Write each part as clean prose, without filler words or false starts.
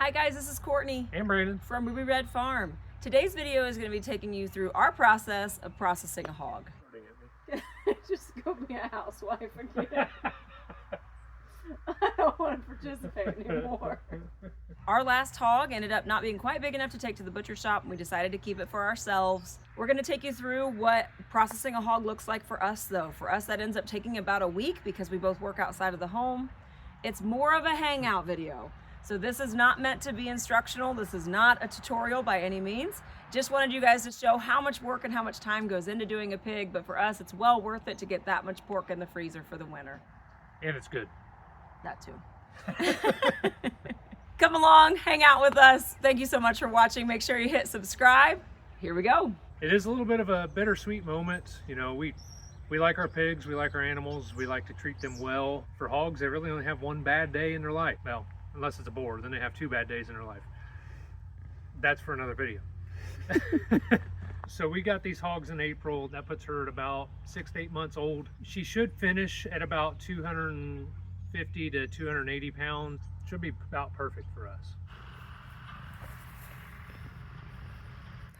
Hi guys, this is Courtney And Brandon from Ruby Red Farm. Today's video is going to be taking you through our process of processing a hog. Just go be a housewife again. I don't want to participate anymore. Our last hog ended up not being quite big enough to take to the butcher shop, and we decided to keep it for ourselves. We're going to take you through what processing a hog looks like for us though. For us, that ends up taking about a week because we both work outside of the home. It's more of a hangout video. So this is not meant to be instructional. This is not a tutorial by any means. Just wanted you guys to show how much work and how much time goes into doing a pig, but for us, it's well worth it to get that much pork in the freezer for the winter. and it's good. That too. Come along, hang out with us. Thank you so much for watching. Make sure you hit subscribe. Here we go. It is a little bit of a bittersweet moment. You know, we like our pigs, we like our animals, we like to treat them well. For hogs, they really only have one bad day in their life. Well, unless it's a boar, then they have 2 bad days in their life. That's for another video. So we got these hogs in April. That puts her at about 6 to 8 months old. She should finish at about 250 to 280 pounds. Should be about perfect for us.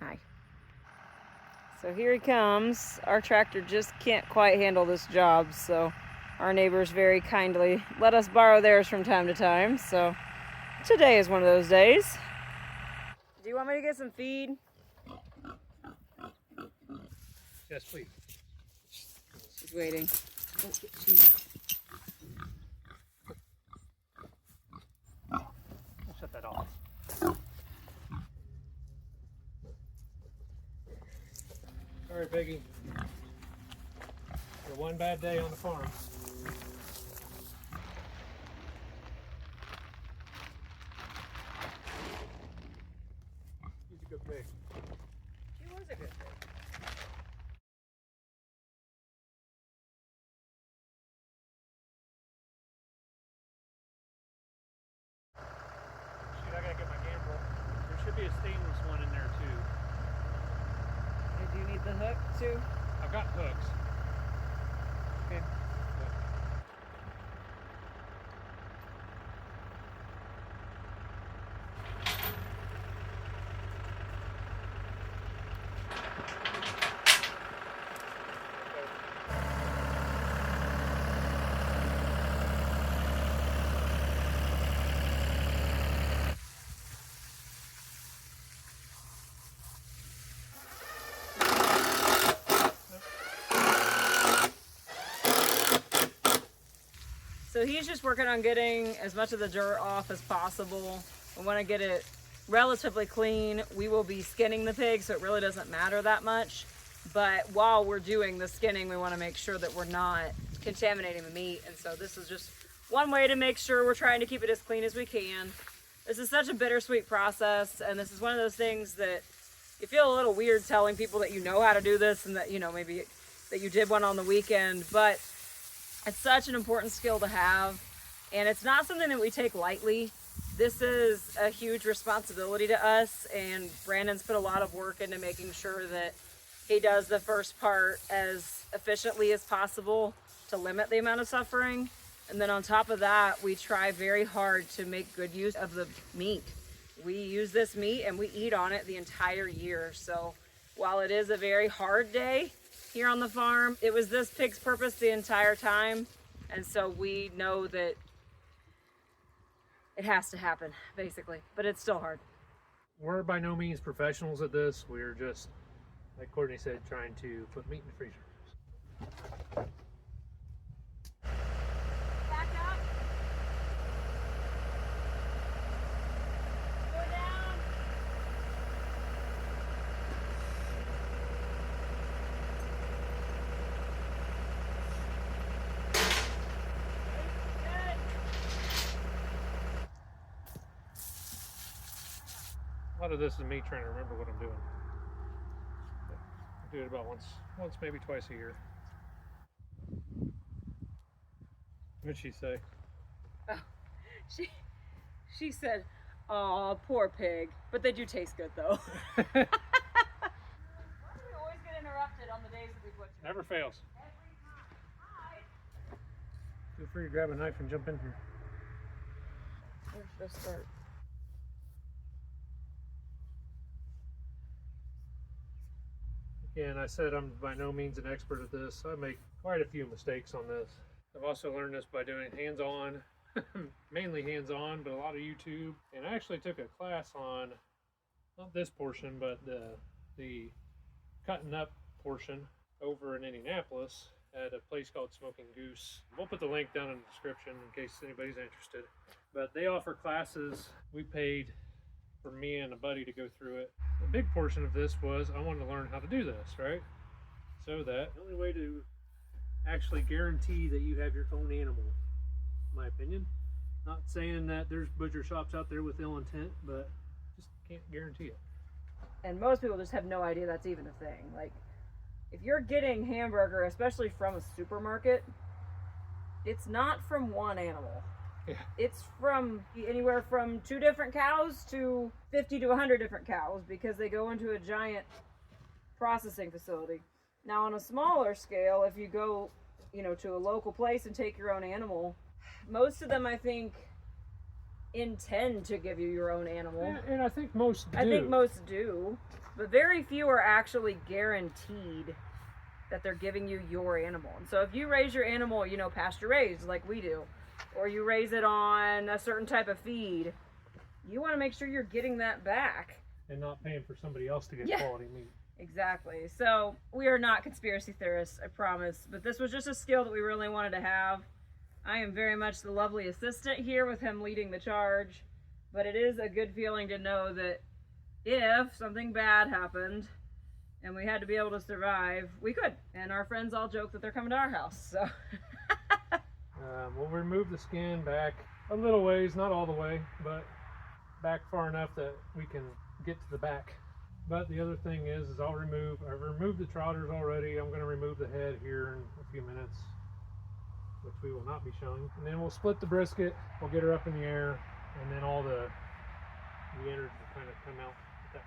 Hi. So here he comes. Our tractor just can't quite handle this job, so our neighbors very kindly let us borrow theirs from time to time. So today is one of those days. Do you want me to get some feed? Yes, please. She's waiting. Oh, she's... I'll shut that off. Sorry, Piggy. For one bad day on the farm. She's a good pig. She was a good pig. Shoot, I gotta get my gambrel. There should be a stainless one in there too. Do you need the hook too? I've got hooks. Okay. So he's just working on getting as much of the dirt off as possible. We want to get it relatively clean. We will be skinning the pig, so it really doesn't matter that much. But while we're doing the skinning, we want to make sure that we're not contaminating the meat. And so this is just one way to make sure we're trying to keep it as clean as we can. This is such a bittersweet process, and this is one of those things that you feel a little weird telling people that you know how to do this and that, you know, maybe that you did one on the weekend, but it's such an important skill to have, and it's not something that we take lightly. This is a huge responsibility to us, and Brandon's put a lot of work into making sure that he does the first part as efficiently as possible to limit the amount of suffering. And then on top of that, we try very hard to make good use of the meat. We use this meat and we eat on it the entire year. So while it is a very hard day here on the farm, it was this pig's purpose the entire time, and so we know that it has to happen, basically, but it's still hard. We're by no means professionals at this. We're just, like Courtney said, trying to put meat in the freezer. Back up. Go down. A lot of this is me trying to remember what I'm doing. I do it about once, maybe twice a year. What'd she say? Oh, she said, "Aw, poor pig," but they do taste good though. Why do we always get interrupted on the days that we butcher? Never fails. Every time. Hi. Feel free to grab a knife and jump in here. Where's the start? And I said I'm by no means an expert at this. I make quite a few mistakes on this. I've also learned this by doing hands-on, mainly hands-on, but a lot of YouTube. And I actually took a class on, not this portion, but the cutting up portion over in Indianapolis at a place called Smoking Goose. We'll put the link down in the description in case anybody's interested. But they offer classes. We paid for me and a buddy to go through it. The big portion of this was I wanted to learn how to do this, right? So that the only way to actually guarantee that you have your own animal, in my opinion. Not saying that there's butcher shops out there with ill intent, but just can't guarantee it. And most people just have no idea that's even a thing. Like, if you're getting hamburger, especially from a supermarket, it's not from one animal. Yeah. It's from anywhere from 2 different cows to 50 to 100 different cows, because they go into a giant processing facility. Now, on a smaller scale, if you go, to a local place and take your own animal, most of them, I think, intend to give you your own animal. And I think most do. I think most do, but very few are actually guaranteed that they're giving you your animal. And so if you raise your animal, pasture raised like we do, or you raise it on a certain type of feed, you want to make sure you're getting that back. And not paying for somebody else to get quality meat. Exactly. So we are not conspiracy theorists, I promise, but this was just a skill that we really wanted to have. I am very much the lovely assistant here with him leading the charge, but it is a good feeling to know that if something bad happened and we had to be able to survive, we could. And our friends all joke that they're coming to our house, so. We'll remove the skin back a little ways, not all the way, but back far enough that we can get to the back. But the other thing is I've removed the trotters already. I'm going to remove the head here in a few minutes, which we will not be showing. And then we'll split the brisket, we'll get her up in the air, and then all the innards will kind of come out. Yeah,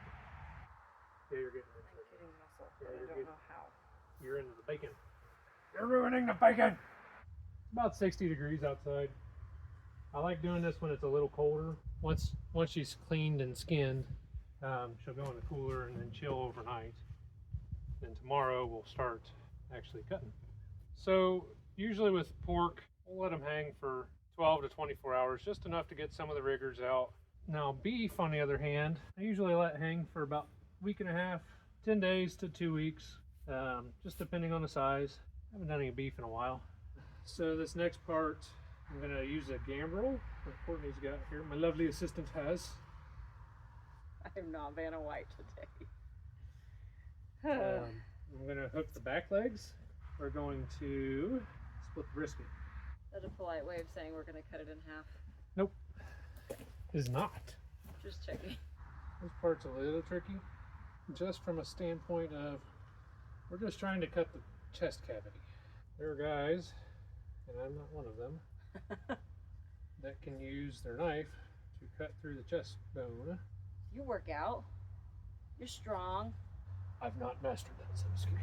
you're getting into it. Getting muscle, but I don't know how. You're into the bacon. You're ruining the bacon! It's about 60 degrees outside. I like doing this when it's a little colder. Once she's cleaned and skinned, she'll go in the cooler and then chill overnight. Then tomorrow we'll start actually cutting. So usually with pork, we'll let them hang for 12 to 24 hours, just enough to get some of the rigors out. Now beef, on the other hand, I usually let hang for about a week and a half, 10 days to 2 weeks, just depending on the size. I haven't done any beef in a while. So this next part, I'm going to use a gambrel that Courtney's got here. My lovely assistant has. I am not Vanna White today. I'm going to hook the back legs. We're going to split the brisket. That's a polite way of saying we're going to cut it in half. Nope, it is not. Just checking. This part's a little tricky, just from a standpoint of we're just trying to cut the chest cavity. There are guys, and I'm not one of them, that can use their knife to cut through the chest bone. You work out. You're strong. I've not mastered that set of skills.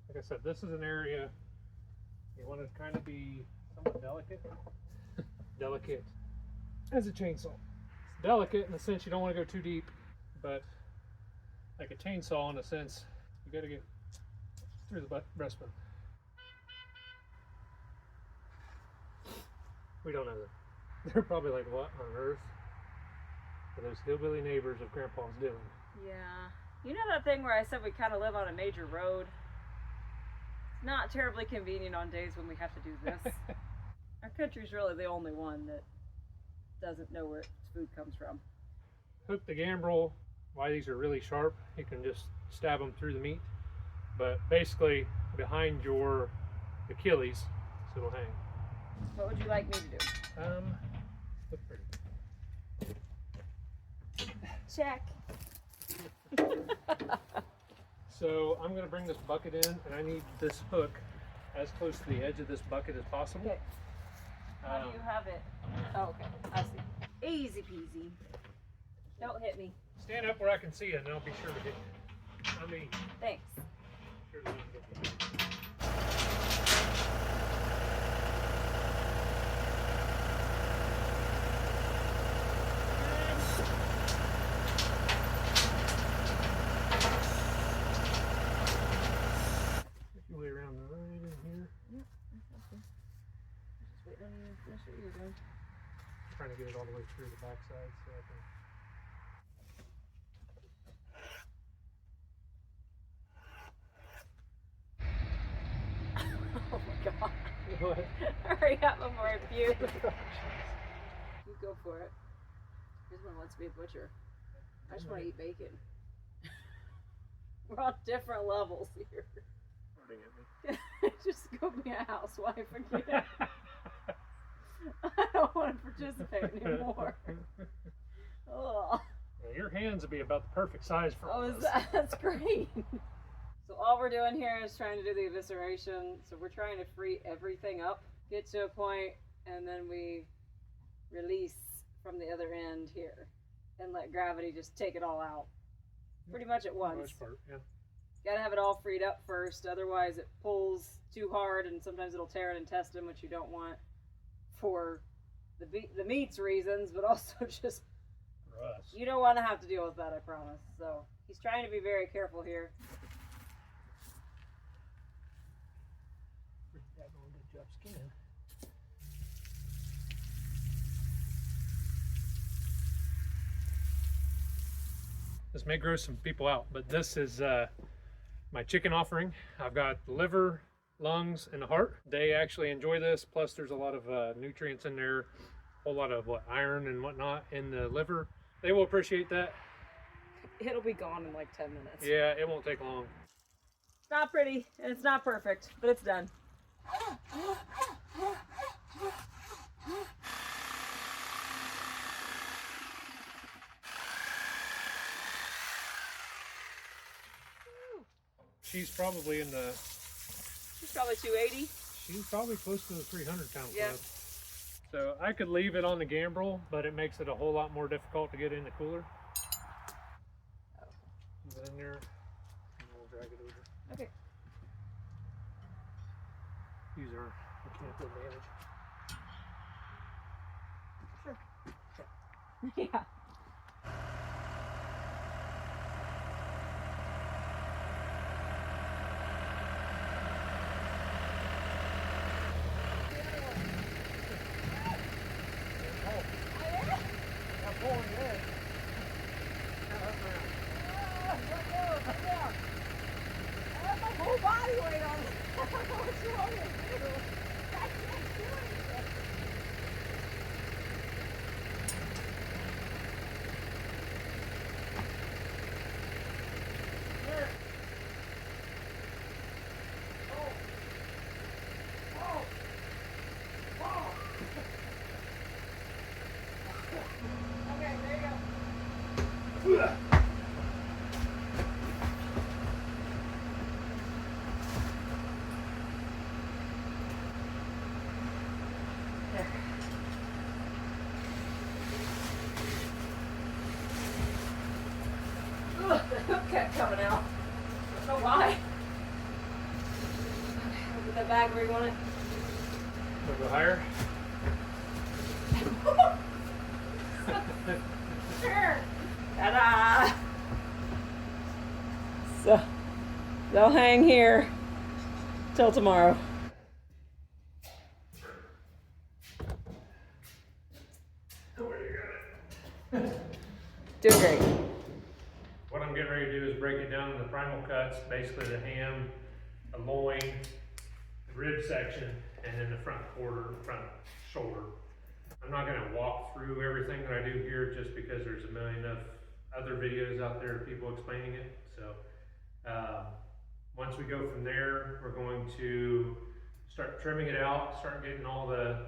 Like I said, this is an area you want to kind of be somewhat delicate. Delicate as a chainsaw. It's delicate in the sense you don't want to go too deep, but like a chainsaw in a sense, you got to get through the breastbone. We don't know that. They're probably like, what on earth are those hillbilly neighbors of Grandpa's doing? Yeah. You know that thing where I said we kind of live on a major road? It's not terribly convenient on days when we have to do this. Our country's really the only one that doesn't know where its food comes from. Hook the gambrel. Why these are really sharp, you can just stab them through the meat. But basically behind your Achilles, so it'll hang. What would you like me to do? Look pretty. Check. So I'm going to bring this bucket in, and I need this hook as close to the edge of this bucket as possible. Okay. How do you have it? Oh, okay. I see. Easy peasy. Don't hit me. Stand up where I can see you, and I'll be sure to hit you. I mean, Thanks. sure to hit you. That's what you're doing. Trying to get it all the way through the backside so I can. Oh my god. What? Hurry up before I puke. You go for it. This one wants to be a butcher. I just want to eat bacon. We're on different levels here. Just go be a housewife again. I don't want to participate anymore. Oh. Well, your hands would be about the perfect size for all this. That's great. So all we're doing here is trying to do the evisceration. So we're trying to free everything up, get to a point, and then we release from the other end here and let gravity just take it all out. Pretty much at once. Most part, yeah. Gotta have it all freed up first, otherwise it pulls too hard and sometimes it'll tear an intestine, which you don't want for the meat's reasons, but also just For us. you don't want to have to deal with that, I promise. So he's trying to be very careful here. Good job skinning. This may gross some people out, but this is my chicken offering. I've got the liver, lungs, and the heart. They actually enjoy this, plus there's a lot of nutrients in there, a whole lot of iron and whatnot in the liver. They will appreciate that. It'll be gone in like 10 minutes. Yeah, it won't take long. It's not pretty and it's not perfect, but it's done. She's probably in the... She's probably 280. She's probably close to the 300 pound Yeah. club. So I could leave it on the gambrel, but it makes it a whole lot more difficult to get in the cooler. Put it in there, and we'll drag it over. Okay. Use our mechanical advantage. Yeah. Whole body weight on it. I don't know what you want me to do. I can't do anything. Here. Oh. Whoa. Whoa. Okay, there you go. The hook kept coming out. I don't know why. Put that bag where you want it. Wanna go higher? Sure. Ta-da! So, they'll hang here till tomorrow. Doing great. What I'm getting ready to do is break it down into primal cuts, basically the ham, the loin, the rib section, and then the front quarter, front shoulder. I'm not gonna walk through everything that I do here just because there's a million of other videos out there of people explaining it. So once we go from there, we're going to start trimming it out, start getting all the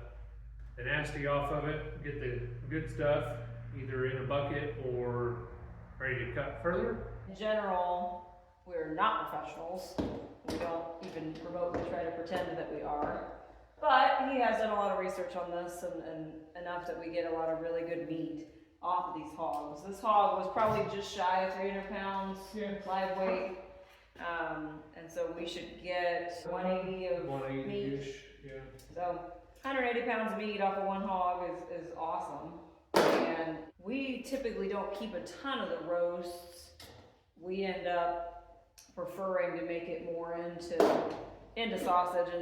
nasty off of it, get the good stuff either in a bucket or ready to cut further. In general, we're not professionals. We don't even remotely try to pretend that we are. But he has done a lot of research on this and enough that we get a lot of really good meat off of these hogs. This hog was probably just shy of 300 pounds live weight. And so we should get 180 of 180-ish, meat. yeah. So 180 pounds of meat off of one hog is awesome. And we typically don't keep a ton of the roasts. We end up preferring to make it more into sausage,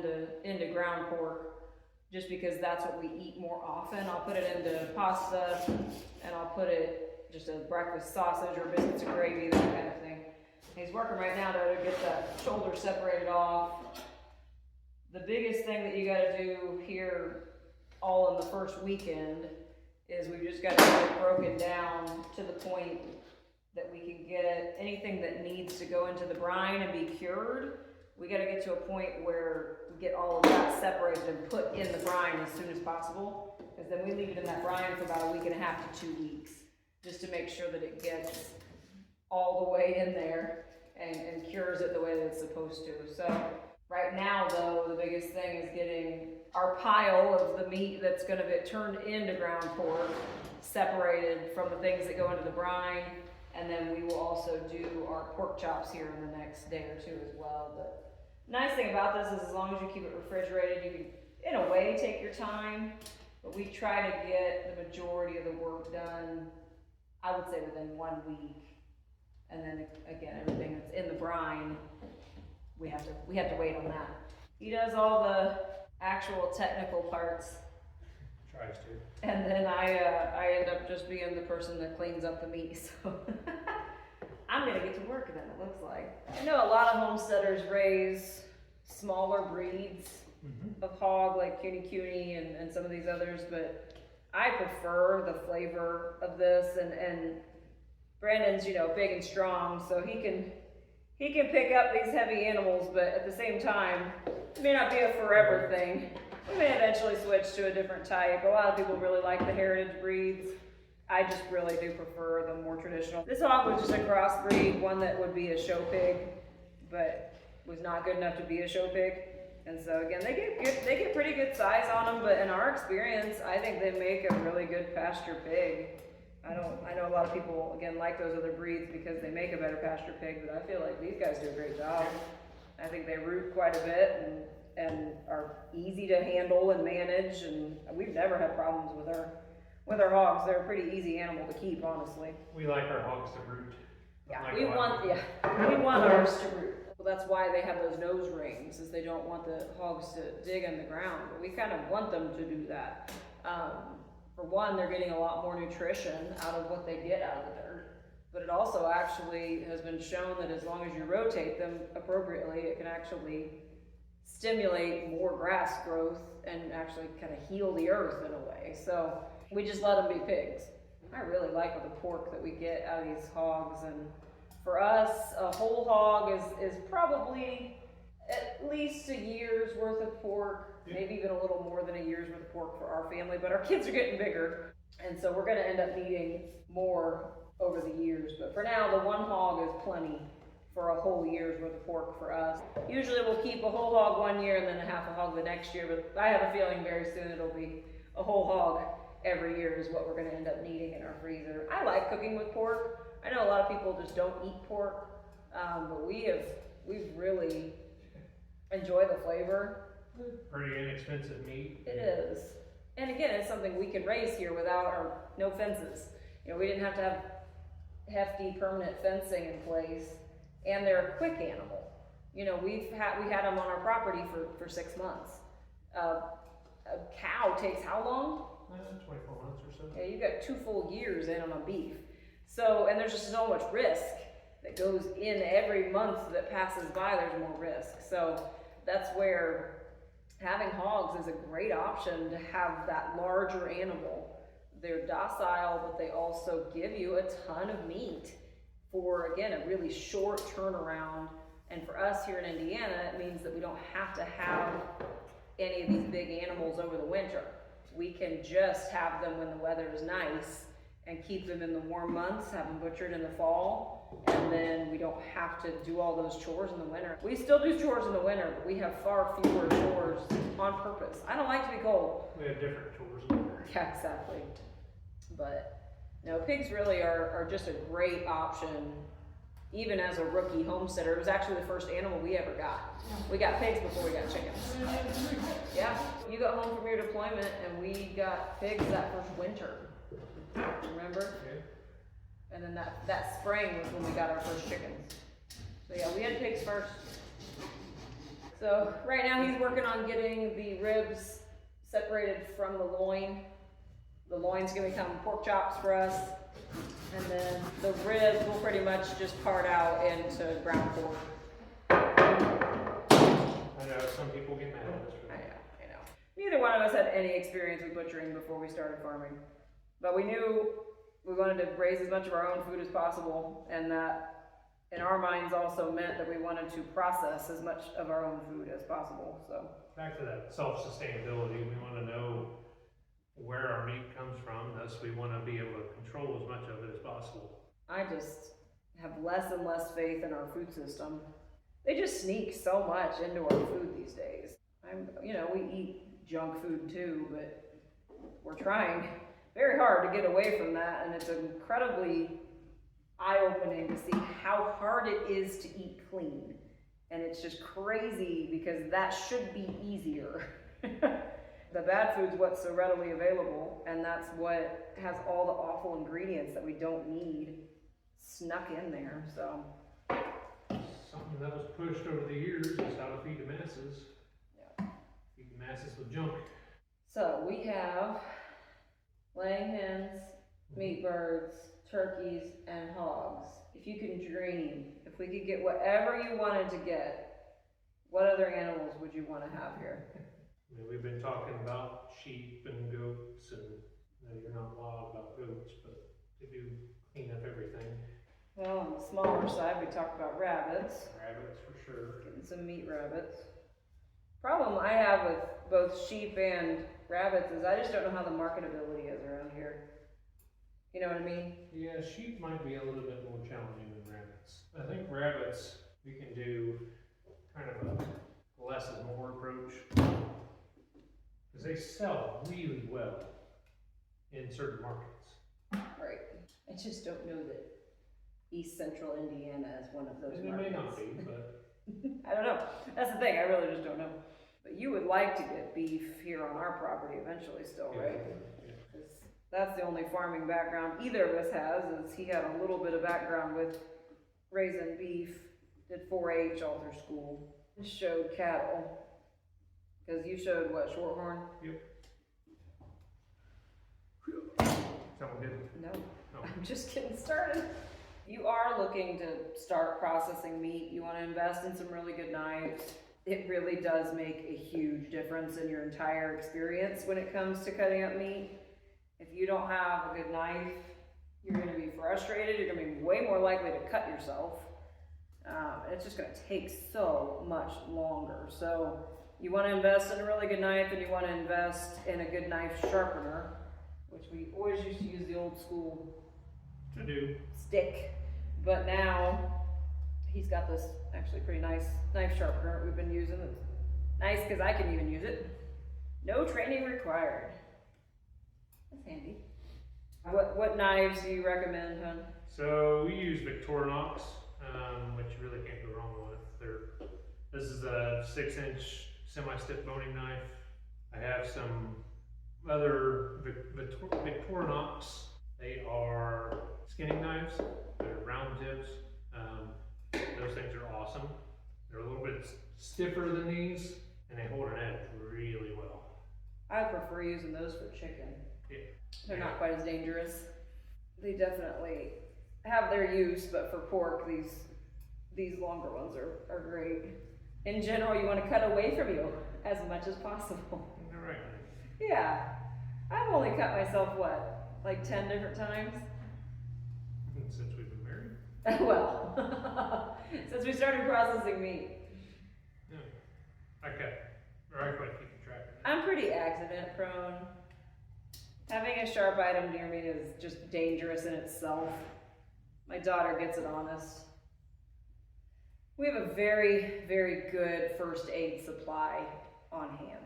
into ground pork. just because that's what we eat more often. I'll put it into pasta, and I'll put it just a breakfast sausage or biscuits and gravy, that kind of thing. He's working right now to get that shoulder separated off. The biggest thing that you gotta do here all in the first weekend is we've just got to get it broken down to the point that we can get anything that needs to go into the brine and be cured. We got to get to a point where we get all of that separated and put in the brine as soon as possible, because then we leave it in that brine for about a week and a half to 2 weeks, just to make sure that it gets all the way in there and cures it the way that it's supposed to. So right now, though, the biggest thing is getting our pile of the meat that's going to get turned into ground pork separated from the things that go into the brine, and then we will also do our pork chops here in the next day or two as well. But the nice thing about this is as long as you keep it refrigerated, you can, in a way, take your time, but we try to get the majority of the work done, I would say, within 1 week. And then again, everything that's in the brine, we have to wait on that. He does all the actual technical parts. Tries to. And then I end up just being the person that cleans up the meat. So I'm gonna get to work then, it looks like. I know a lot of homesteaders raise smaller breeds of hog, like CUNY and some of these others, but I prefer the flavor of this, and Brandon's, you know, big and strong, so he can pick up these heavy animals, but at the same time, it may not be a forever thing. We may eventually switch to a different type. A lot of people really like the heritage breeds. I just really do prefer the more traditional. This hog was just a crossbreed, one that would be a show pig, but was not good enough to be a show pig. And so again, they get pretty good size on them, but in our experience, I think they make a really good pasture pig. I know a lot of people, again, like those other breeds because they make a better pasture pig, but I feel like these guys do a great job. I think they root quite a bit and are easy to handle and manage, and we've never had problems with our hogs. They're a pretty easy animal to keep, honestly. We like our hogs to root. Yeah, we want ours to root. Well, that's why they have those nose rings, is they don't want the hogs to dig in the ground, but we kind of want them to do that. For one, they're getting a lot more nutrition out of what they get out of the dirt, but it also actually has been shown that as long as you rotate them appropriately, it can actually stimulate more grass growth and actually kind of heal the earth in a way. So we just let them be pigs. I really like the pork that we get out of these hogs, and for us, a whole hog is probably at least a year's worth of pork, maybe even a little more than a year's worth of pork for our family, but our kids are getting bigger, and so we're gonna end up needing more over the years. But for now, the one hog is plenty for a whole year's worth of pork for us. Usually we'll keep a whole hog 1 year and then a half a hog the next year, but I have a feeling very soon it'll be a whole hog every year is what we're gonna end up needing in our freezer. I like cooking with pork. I know a lot of people just don't eat pork, but we've really enjoyed the flavor. Pretty inexpensive meat. It is. And again, it's something we can raise here without no fences. You know, we didn't have to have hefty permanent fencing in place, and they're a quick animal. You know, we had them on our property for 6 months. A cow takes how long? 24 months or so. Yeah, you got 2 full years in on a beef. So, and there's just so much risk that goes in every month that passes by, there's more risk. So that's where having hogs is a great option to have that larger animal. They're docile, but they also give you a ton of meat for, again, a really short turnaround. And for us here in Indiana, it means that we don't have to have any of these big animals over the winter. We can just have them when the weather is nice and keep them in the warm months, have them butchered in the fall, and then we don't have to do all those chores in the winter. We still do chores in the winter, but we have far fewer chores on purpose. I don't like to be cold. We have different chores in the winter. Yeah, exactly. But no, pigs really are just a great option, even as a rookie homesteader. It was actually the first animal we ever got. We got pigs before we got chickens. Yeah, you got home from your deployment and we got pigs that first winter. Remember? Okay. And then that spring was when we got our first chickens. So yeah, we had pigs first. So right now he's working on getting the ribs separated from the loin. The loin's gonna become pork chops for us. And then the ribs will pretty much just part out into ground pork. I know some people get mad at us for that. I know. Neither one of us had any experience with butchering before we started farming. But we knew we wanted to raise as much of our own food as possible, and that in our minds also meant that we wanted to process as much of our own food as possible. So Back to that self-sustainability, we want to know where our meat comes from, thus we want to be able to control as much of it as possible. I just have less and less faith in our food system. They just sneak so much into our food these days. We eat junk food too, but we're trying very hard to get away from that, and it's incredibly eye-opening to see how hard it is to eat clean. And it's just crazy because that should be easier. The bad food's what's so readily available, and that's what has all the awful ingredients that we don't need snuck in there. So Something that was pushed over the years is how to feed the masses. yeah. Feed the masses with junk. So we have laying hens, meat birds, turkeys, and hogs. If you can dream, if we could get whatever you wanted to get, what other animals would you want to have here? I mean, we've been talking about sheep and goats, and you're not wild about goats, but they do clean up everything. Well, on the smaller side, we talked about rabbits. Rabbits for sure. Getting some meat rabbits. Problem I have with both sheep and rabbits is I just don't know how the marketability is around here. You know what I mean? Yeah, sheep might be a little bit more challenging than rabbits. I think rabbits, we can do kind of a less is more approach. Because they sell really well in certain markets. Right. I just don't know that East Central Indiana is one of those And it markets. may not be, but I don't know. That's the thing. I really just don't know. But you would like to get beef here on our property eventually still, right? Yeah. 'Cause that's the only farming background either of us has, is he had a little bit of background with raising beef, did 4-H all through school, showed cattle. Because you showed what, Shorthorn? Yep. Someone did. No, Oh. I'm just getting started. You are looking to start processing meat. You want to invest in some really good knives. It really does make a huge difference in your entire experience when it comes to cutting up meat. If you don't have a good knife, you're going to be frustrated. You're going to be way more likely to cut yourself. It's just going to take so much longer. So you want to invest in a really good knife, and you want to invest in a good knife sharpener, which we always used to use the old school To do. stick, but now he's got this actually pretty nice knife sharpener we've been using. It's nice because I can even use it. No training required. That's handy. What knives do you recommend, hon? So we use Victorinox, which you really can't go wrong with. This is a 6-inch semi-stiff boning knife. I have some other Victorinox. They are skinning knives. They're round tips. Those things are awesome. They're a little bit stiffer than these, and they hold an edge really well. I prefer using those for chicken. Yeah. They're not quite as dangerous. They definitely have their use, but for pork, these longer ones are great. In general, you want to cut away from you as much as possible. All right. Yeah. I've only cut myself, what, like 10 different times? Since we've been married. Well, since we started processing meat. Yeah. Okay. All right, quite keeping track of that. I'm pretty accident prone. Having a sharp item near me is just dangerous in itself. My daughter gets it honest. We have a very, very good first aid supply on hand.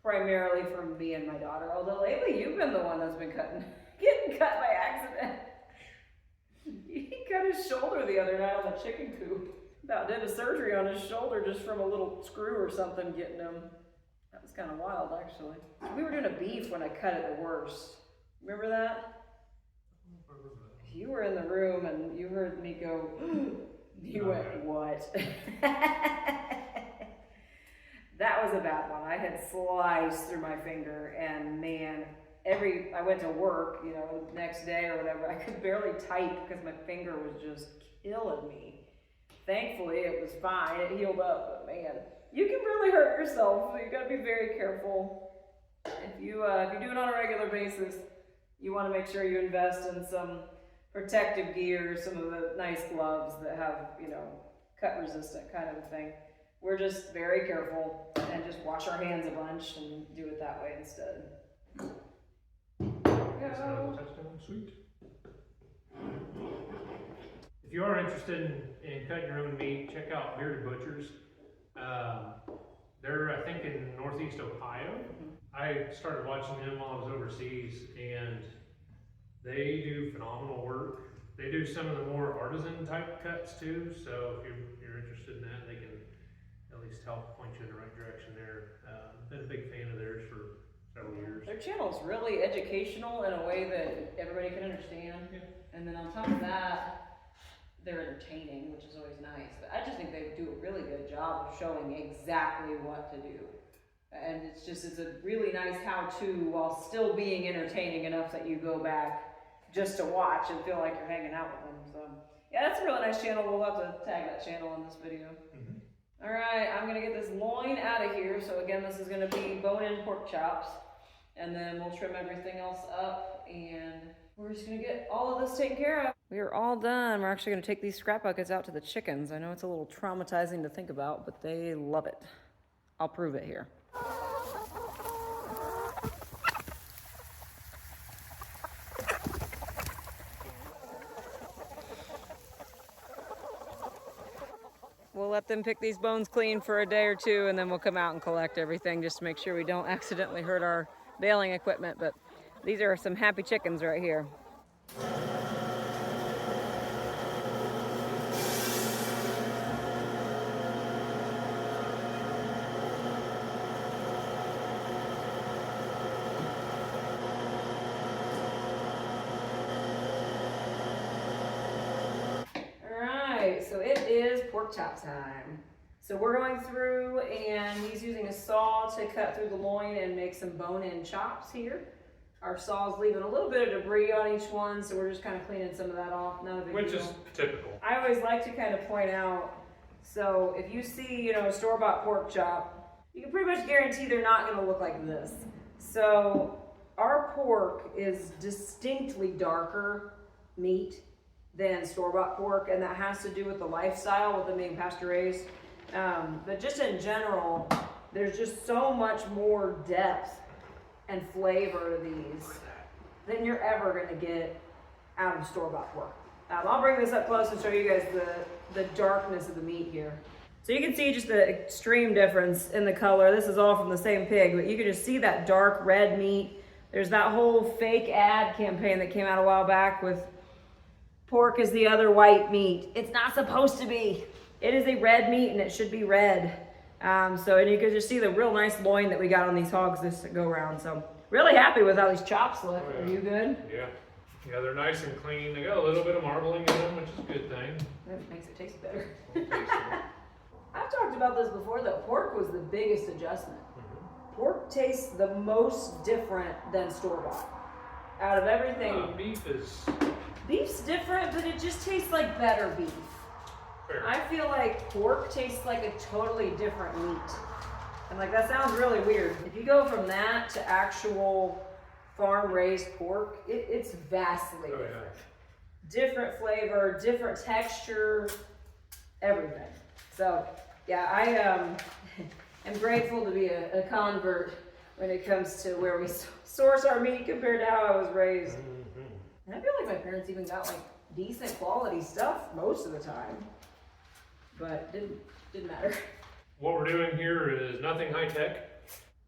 Primarily for me and my daughter, although lately you've been the one that's been getting cut by accident. He cut his shoulder the other night on the chicken coop. About did a surgery on his shoulder just from a little screw or something getting him. That was kind of wild, actually. We were doing a beef when I cut it the worst. Remember that? You were in the room and you heard me go, you went, what? That was a bad one. I had sliced through my finger, and man, I went to work, you know, next day or whatever, I could barely type because my finger was just killing me. Thankfully, it was fine. It healed up, but man, you can really hurt yourself. So you got to be very careful. If you do it on a regular basis, you want to make sure you invest in some protective gear, some of the nice gloves that have, you know, cut resistant kind of a thing. We're just very careful and just wash our hands a bunch and do it that way instead. That's another touchdown. Sweet. If you are interested in cutting your own meat, check out Bearded Butchers. They're, I think, in Northeast Ohio. I started watching them while I was overseas, and they do phenomenal work. They do some of the more artisan type cuts too, so if you're interested in that, they can at least help point you in the right direction there. Been a big fan of theirs for several years. Their channel is really educational in a way that everybody can understand. Yeah. And then on top of that, they're entertaining, which is always nice. But I just think they do a really good job of showing exactly what to do. And it's a really nice how-to while still being entertaining enough that you go back just to watch and feel like you're hanging out with them. So yeah, that's a really nice channel. We'll have to tag that channel in this video. All right, I'm gonna get this loin out of here. So again, this is gonna be bone-in pork chops, and then we'll trim everything else up, and we're just gonna get all of this taken care of. We are all done. We're actually gonna take these scrap buckets out to the chickens. I know it's a little traumatizing to think about, but they love it. I'll prove it here. We'll let them pick these bones clean for a day or two, and then we'll come out and collect everything just to make sure we don't accidentally hurt our baling equipment. But these are some happy chickens right here. So it is pork chop time. So we're going through, and he's using a saw to cut through the loin and make some bone-in chops here. Our saw's leaving a little bit of debris on each one, so we're just kind of cleaning some of that off. Not a big deal. Which is typical. I always like to kind of point out, so if you see, you know, a store-bought pork chop, you can pretty much guarantee they're not going to look like this. So our pork is distinctly darker meat than store-bought pork, and that has to do with the lifestyle with them being pasture-raised. But just in general, there's just so much more depth and flavor to these than you're ever going to get out of store-bought pork. I'll bring this up close and show you guys the darkness of the meat here. So you can see just the extreme difference in the color. This is all from the same pig, but you can just see that dark red meat. There's that whole fake ad campaign that came out a while back with pork is the other white meat. It's not supposed to be. It is a red meat, and it should be red. And you can just see the real nice loin that we got on these hogs this go round. So really happy with how these chops look. Oh, yeah. Are you good? Yeah, they're nice and clean. They got a little bit of marbling in them, which is a good thing. That makes it taste better. I've talked about this before though. Pork was the biggest adjustment. Pork tastes the most different than store-bought. Out of everything. Beef's different, but it just tastes like better beef. Fair. I feel like pork tastes like a totally different meat. And like, that sounds really weird. If you go from that to actual farm-raised pork, it's vastly different. Yeah. Different flavor, different texture, everything. So yeah, I am grateful to be a convert when it comes to where we source our meat compared to how I was raised. And I feel like my parents even got like decent quality stuff most of the time, but didn't matter. What we're doing here is nothing high tech.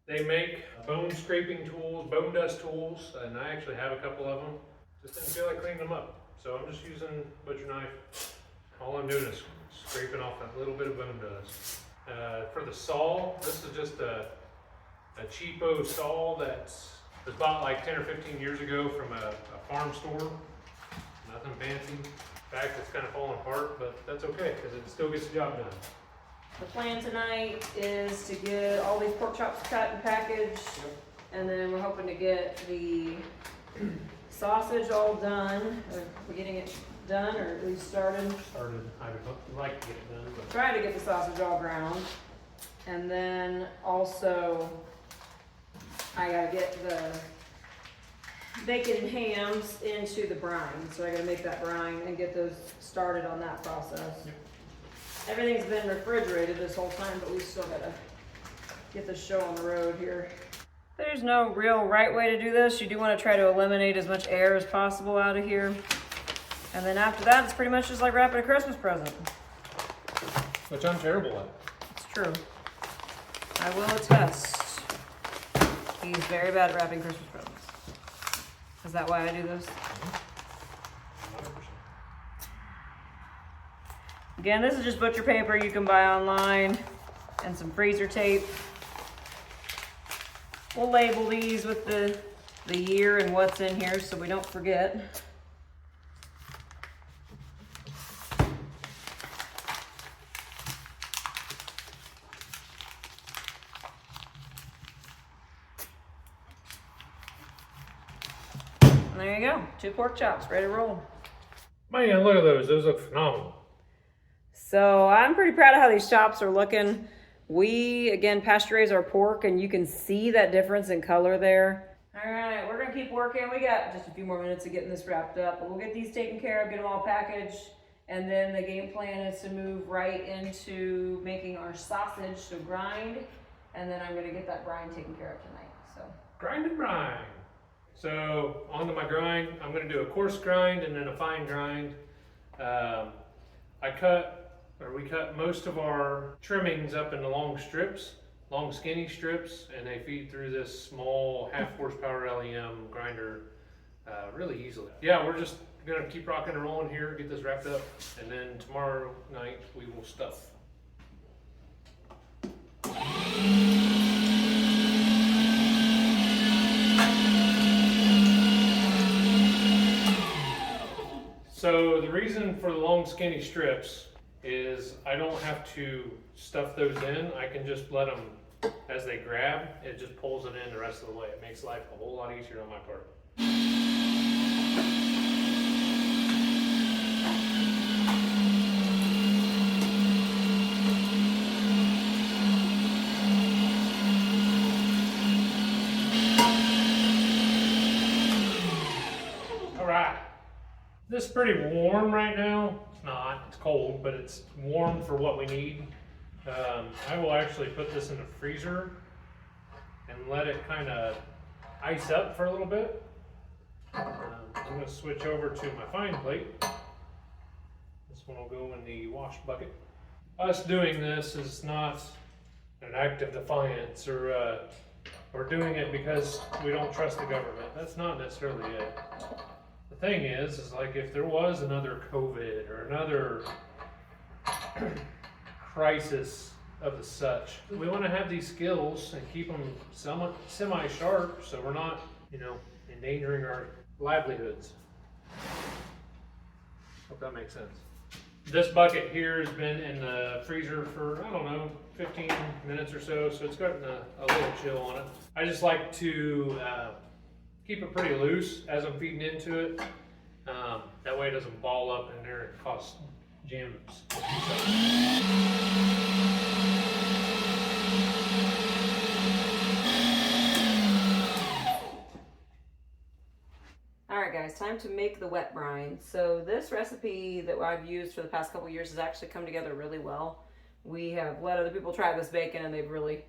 They make bone scraping tools, bone dust tools, and I actually have a couple of them. Just didn't feel like cleaning them up, so I'm just using a butcher knife. All I'm doing is scraping off that little bit of bone dust. For the saw, this is just a cheapo saw that was bought like 10 or 15 years ago from a farm store. Nothing fancy. In fact, it's kind of falling apart, but that's okay because it still gets the job done. The plan tonight is to get all these pork chops cut and packaged, and then we're hoping to get the sausage all done. We're getting it done, or at least started. I would like to get it done, but Try to get the sausage all ground. And then also, I gotta get the bacon and hams into the brine. So I gotta make that brine and get those started on that process. Yep. Everything's been refrigerated this whole time, but we still gotta get the show on the road here. There's no real right way to do this. You do want to try to eliminate as much air as possible out of here. And then after that, it's pretty much just like wrapping a Christmas present. which I'm terrible at. It's true. I will attest. He's very bad at wrapping Christmas presents. Is that why I do this? 100%. Again, this is just butcher paper you can buy online and some freezer tape. We'll label these with the year and what's in here so we don't forget. And there you go, 2 pork chops ready to roll. Man, look at those. Those look phenomenal. So I'm pretty proud of how these chops are looking. We, again, pasture raise our pork, and you can see that difference in color there. All right, we're gonna keep working. We got just a few more minutes of getting this wrapped up, but we'll get these taken care of, get them all packaged, and then the game plan is to move right into making our sausage to grind, and then I'm gonna get that brine taken care of tonight, so. Grind and brine. So onto my grind. I'm gonna do a coarse grind and then a fine grind. We cut most of our trimmings up into long strips, long skinny strips, and they feed through this small 1/2 horsepower LEM grinder really easily. Yeah, we're just gonna keep rocking and rolling here, get this wrapped up, and then tomorrow night we will stuff. So the reason for the long skinny strips is I don't have to stuff those in. I can just let them, as they grab, it just pulls it in the rest of the way. It makes life a whole lot easier on my part. All right. This is pretty warm right now. It's not, it's cold, but it's warm for what we need. I will actually put this in the freezer and let it kind of ice up for a little bit. I'm going to switch over to my fine plate. This one will go in the wash bucket. Us doing this is not an act of defiance or we're doing it because we don't trust the government. That's not necessarily it. The thing is like if there was another COVID or another crisis of the such, we want to have these skills and keep them semi-sharp so we're not, endangering our livelihoods. Hope that makes sense. This bucket here has been in the freezer for, 15 minutes or so it's gotten a little chill on it. I just like to keep it pretty loose as I'm feeding into it. That way it doesn't ball up in there and cost gems. Alright guys, time to make the wet brine. So this recipe that I've used for the past couple years has actually come together really well. We have let other people try this bacon and they've really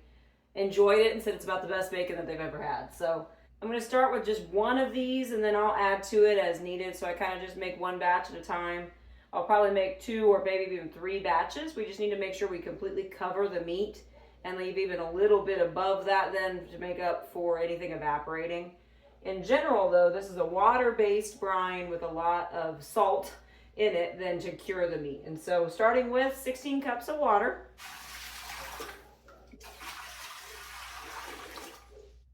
enjoyed it and said it's about the best bacon that they've ever had. So I'm going to start with just one of these and then I'll add to it as needed. So I kind of just make one batch at a time. I'll probably make 2 or maybe even 3 batches. We just need to make sure we completely cover the meat and leave even a little bit above that then to make up for anything evaporating. In general though, this is a water-based brine with a lot of salt in it then to cure the meat. And so starting with 16 cups of water.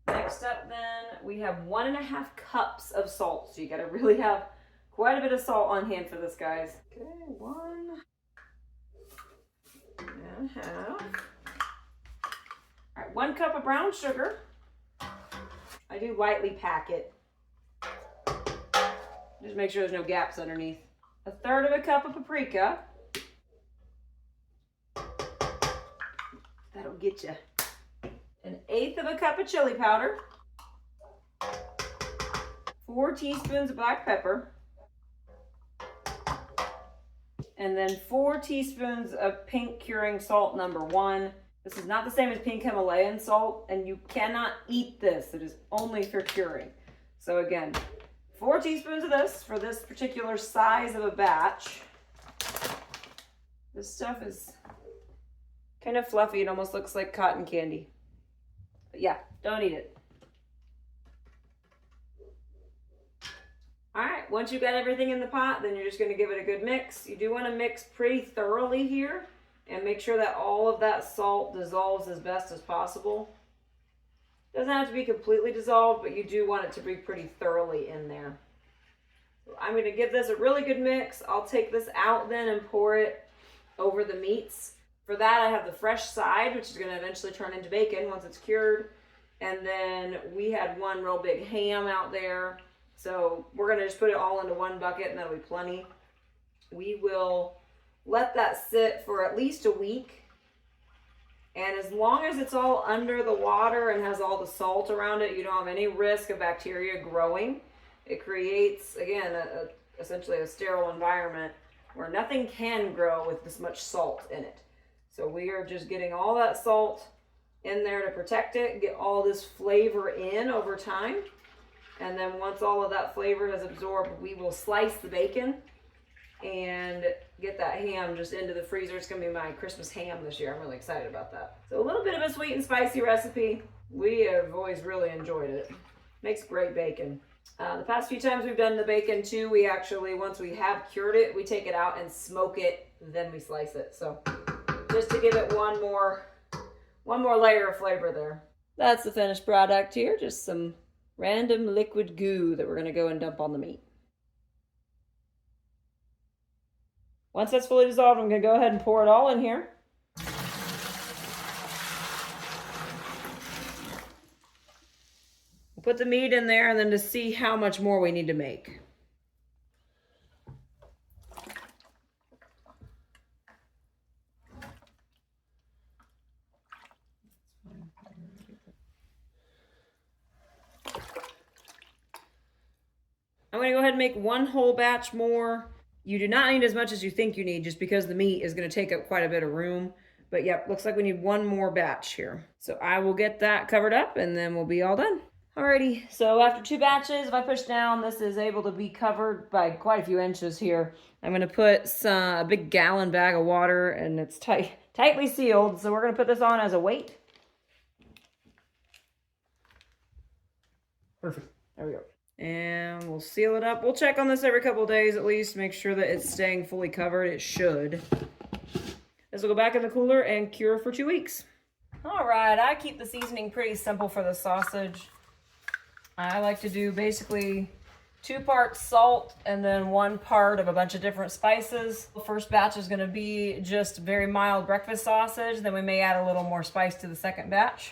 Next up then, we have 1.5 cups of salt. So you gotta really have quite a bit of salt on hand for this, guys. Okay, 1. I have, all right, 1 cup of brown sugar. I do lightly pack it. Just make sure there's no gaps underneath. 1/3 cup of paprika. That'll get you. 1/8 cup of chili powder. 4 teaspoons of black pepper. And then 4 teaspoons of pink curing salt #1. This is not the same as pink Himalayan salt, and you cannot eat this. It is only for curing. So again, 4 teaspoons of this for this particular size of a batch. This stuff is kind of fluffy. It almost looks like cotton candy. But yeah, don't eat it. All right, once you've got everything in the pot, then you're just going to give it a good mix. You do want to mix pretty thoroughly here and make sure that all of that salt dissolves as best as possible. Doesn't have to be completely dissolved, but you do want it to be pretty thoroughly in there. So I'm going to give this a really good mix. I'll take this out then and pour it over the meats. For that, I have the fresh side, which is going to eventually turn into bacon once it's cured. And then we had 1 real big ham out there. So we're going to just put it all into 1 bucket and that'll be plenty. We will let that sit for at least a week. And as long as it's all under the water and has all the salt around it, you don't have any risk of bacteria growing. It creates, again, essentially a sterile environment where nothing can grow with this much salt in it. So we are just getting all that salt in there to protect it, get all this flavor in over time. And then once all of that flavor has absorbed, we will slice the bacon and get that ham just into the freezer. It's gonna be my Christmas ham this year. I'm really excited about that. So a little bit of a sweet and spicy recipe. We have always really enjoyed it. Makes great bacon. The past few times we've done the bacon too, we actually, once we have cured it, we take it out and smoke it, then we slice it. So just to give it one more layer of flavor there. That's the finished product here, just some random liquid goo that we're gonna go and dump on the meat. Once that's fully dissolved, I'm gonna go ahead and pour it all in here. We'll put the meat in there and then to see how much more we need to make. I'm going to go ahead and make 1 whole batch more. You do not need as much as you think you need just because the meat is going to take up quite a bit of room. But yep, looks like we need 1 more batch here. So I will get that covered up and then we'll be all done. Alrighty, so after 2 batches, if I push down, this is able to be covered by quite a few inches here. I'm going to put a big gallon bag of water and it's tightly sealed. So we're going to put this on as a weight. Perfect. There we go. And we'll seal it up. We'll check on this every couple of days at least, make sure that it's staying fully covered. It should. This will go back in the cooler and cure for 2 weeks. All right, I keep the seasoning pretty simple for the sausage. I like to do basically 2 parts salt and then 1 part of a bunch of different spices. The first batch is going to be just very mild breakfast sausage. Then we may add a little more spice to the second batch.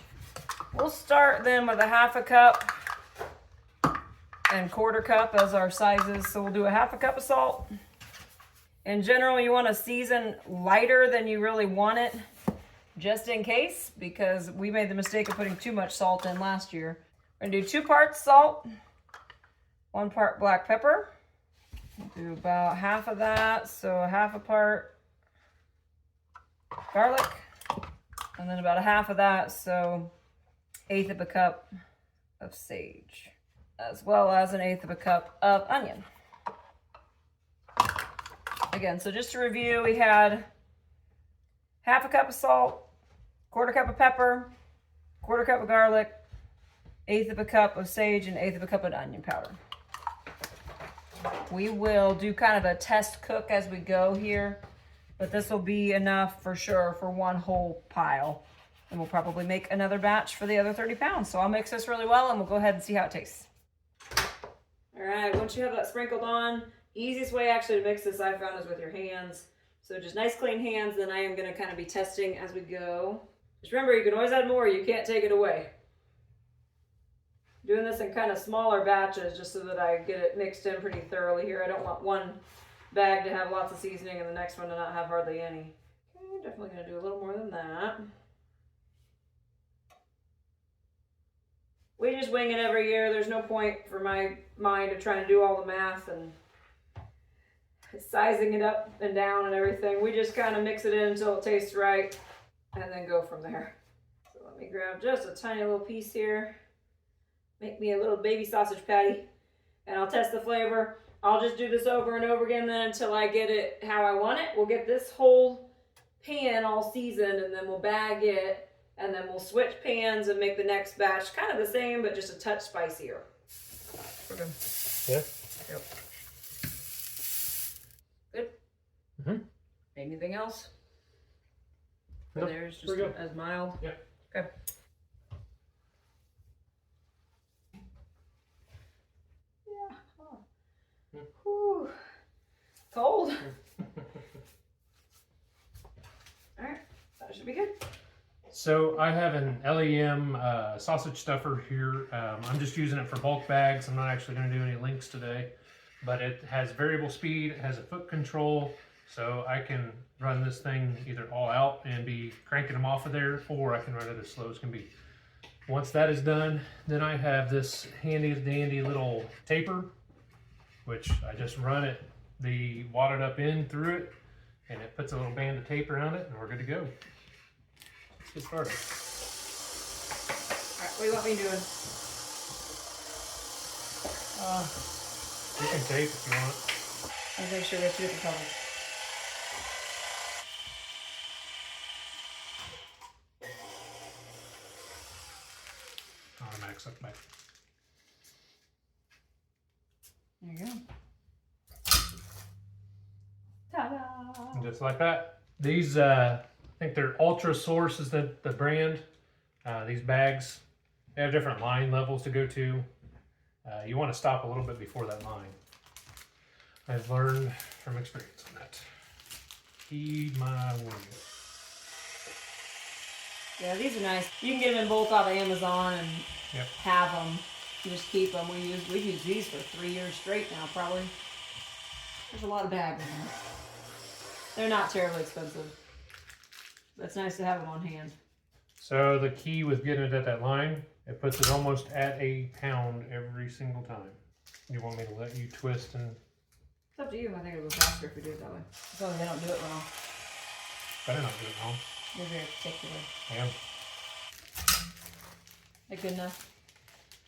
We'll start then with a 1/2 cup and 1/4 cup as our sizes. So we'll do a 1/2 cup of salt. In general, you want to season lighter than you really want it, just in case, because we made the mistake of putting too much salt in last year. We're gonna do 2 parts salt, 1 part black pepper. We'll do about half of that, so 1/2 part garlic, and then about 1/2 of that, so 1/8 cup of sage, as well as 1/8 cup of onion. Again, so just to review, we had 1/2 cup of salt, 1/4 cup of pepper, 1/4 cup of garlic, 1/8 cup of sage, and 1/8 cup of onion powder. We will do kind of a test cook as we go here, but this will be enough for sure for 1 whole pile. And we'll probably make another batch for the other 30 pounds. So I'll mix this really well and we'll go ahead and see how it tastes. All right, once you have that sprinkled on, easiest way actually to mix this I found is with your hands. So just nice clean hands, then I am gonna kind of be testing as we go. Just remember, you can always add more, you can't take it away. Doing this in kind of smaller batches just so that I get it mixed in pretty thoroughly here. I don't want one bag to have lots of seasoning and the next one to not have hardly any. Okay, definitely gonna do a little more than that. We just wing it every year. There's no point for my mind to trying to do all the math and sizing it up and down and everything. We just kind of mix it in until it tastes right and then go from there. So let me grab just a tiny little piece here. Make me a little baby sausage patty and I'll test the flavor. I'll just do this over and over again then until I get it how I want it. We'll get this whole pan all seasoned and then we'll bag it and then we'll switch pans and make the next batch kind of the same but just a touch spicier. We're good. Yeah. Yep. Good? Mm-hmm. Anything else? Nope. Or there's just as mild? Yep. Okay. Whew. Cold. Alright, that should be good. So I have an LEM sausage stuffer here. I'm just using it for bulk bags. I'm not actually going to do any links today, but it has variable speed, it has a foot control, so I can run this thing either all out and be cranking them off of there, or I can run it as slow as can be. Once that is done, then I have this handy dandy little taper, which I just run it, the wadded up end through it, and it puts a little band of tape around it, and we're good to go. Let's get started. Alright, what do you want me doing? You can tape if you want. I'll make sure we have two different colors. Automatic suck back. There you go. Ta-da! And just like that. These, I think they're Ultra Source is the brand. These bags, they have different line levels to go to. You want to stop a little bit before that line. I've learned from experience on that. Heed my warning. Yeah, these are nice. You can get them in bulk off of Amazon and Yep. have them. You just keep them. We've used these for 3 years straight now, probably. There's a lot of bags in there. They're not terribly expensive. But it's nice to have them on hand. So the key with getting it at that line, it puts it almost at a pound every single time. You want me to let you twist and... It's up to you. I think it'll go faster if we do it that way. As long as I don't do it wrong. Better not do it wrong. You're very particular. I am. That good enough?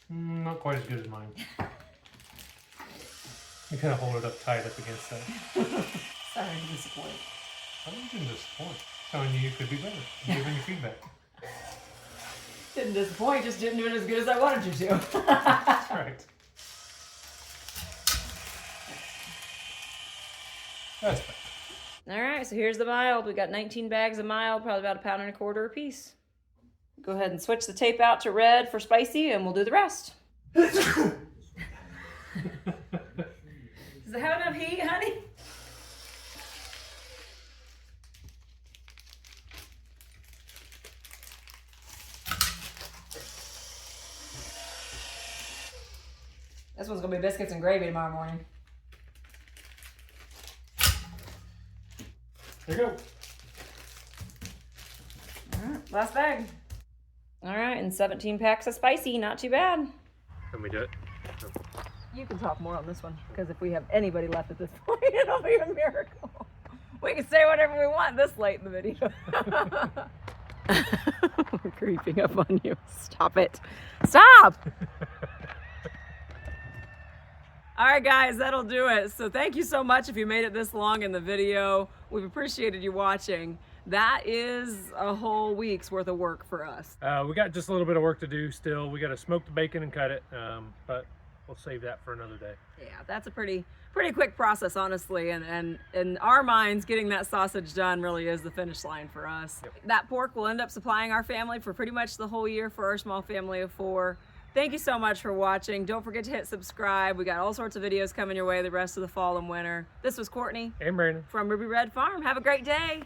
Not quite as good as mine. You kind of hold it up tight up against that. Sorry to disappoint. I didn't disappoint. Telling you could be better. I'm giving you feedback. Didn't disappoint, just didn't do it as good as I wanted you to. That's right. That's better. All right, so here's the mild. We got 19 bags of mild, probably about 1.25 pounds a piece. Go ahead and switch the tape out to red for spicy, and we'll do the rest. Does it have enough heat, honey? This one's gonna be biscuits and gravy tomorrow morning. There you go. All right, last bag. All right, and 17 packs of spicy, not too bad. Let me do it. You can talk more on this one, because if we have anybody left at this point, it'll be a miracle. We can say whatever we want this late in the video. We're creeping up on you. Stop it. Stop! All right, guys, that'll do it. So thank you so much if you made it this long in the video. We've appreciated you watching. That is a whole week's worth of work for us. We got just a little bit of work to do still. We got to smoke the bacon and cut it, but we'll save that for another day. Yeah, that's a pretty quick process, honestly. And in our minds, getting that sausage done really is the finish line for us. Yep. That pork will end up supplying our family for pretty much the whole year for our small family of 4. Thank you so much for watching. Don't forget to hit subscribe. We got all sorts of videos coming your way the rest of the fall and winter. This was Courtney And Brandon. from Ruby Red Farm. Have a great day.